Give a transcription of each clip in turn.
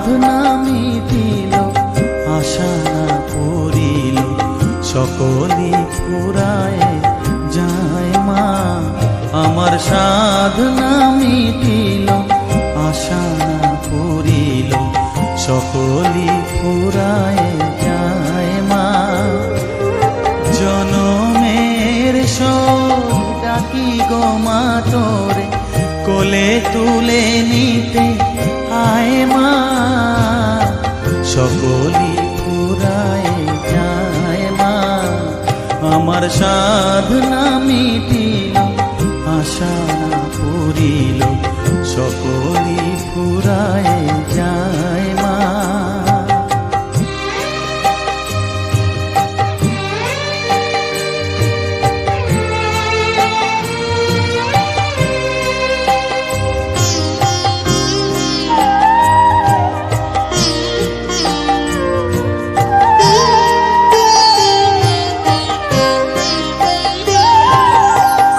সাধনা মিটিল, আশা না পুরিল, সকলই ফুরায় যায় মা। আমার সাধনা মিটিল, আশা না পুরিল, সকলই ফুরায় যায় মা। জনমের শোক ডাকি গো মা তোরে, কোলে তুলে নিতে আয় মা। সকলই ফুরায় যায় মা। আমার সাধনা মিটিল, আশা না পুরিল, সকলই ফুরায় যায় মা।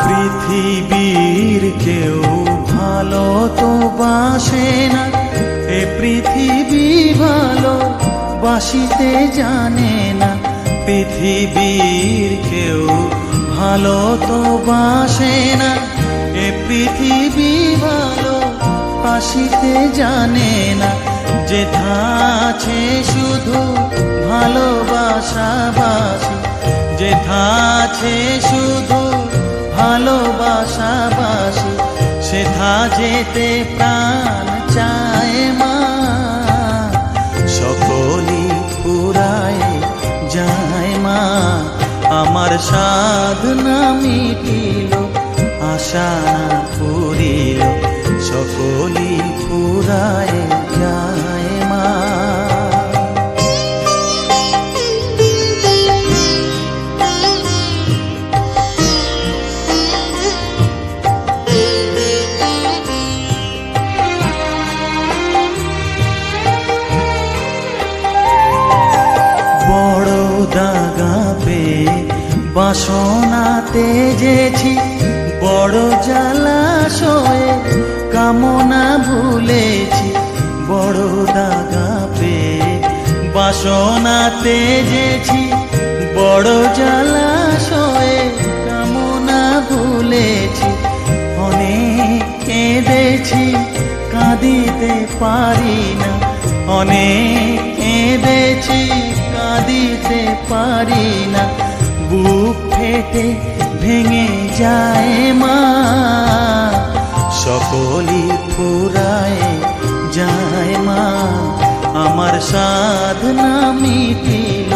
পৃথিবীর কেউ ভালো তো বাসে না, এ পৃথিবী ভালো বাসিতে জানে না। পৃথিবীর কেউ ভালো তো বাসে না, এ পৃথিবী ভালো বাসিতে জানে না। যেথা আছে শুধু ভালোবাসাবাসি, যেথা আছে শুধু ভালোবাসাবাসি, সেথা যেতে প্রাণ চায় মা। সকলই ফুরায় যায় মা। আমার সাধনা মিটিল, আশা না পুরিল, সকলই ফুরায় যায় মা। বড় দাগা পেয়ে বাসনা তেজেছি, বড় জলাশয়ে কামনা ভুলেছি। বড় দাগা পেয়ে বাসনা তেজেছি, বড় জলাশয়ে কামনা ভুলেছি। অনেক কেঁদেছি কাঁদিতে পারি না, অনেক কেঁদেছি কাঁদিতে পারি না। বুক ফেটে ভেঙে যায় মা। সকলই ফুরায় যায় মা। আমার সাধনা মিটিল,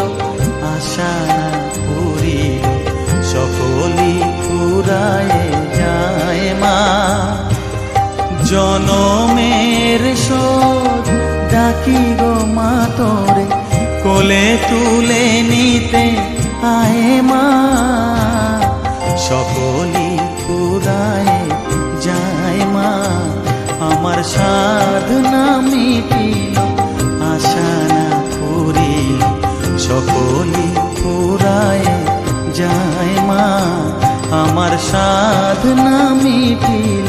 আশা না পুরিল, সকলই ফুরায় যায় মা। জনমের শোধ ডাকি গো মা তোরে, কোলে তুলে নিতে আয় মা। সকলই ফুরায় যায় মা। আমার সাধনা মিটিল, আশা না পুরিল, সকলই ফুরায় যায় মা। আমার সাধনা মিটিল,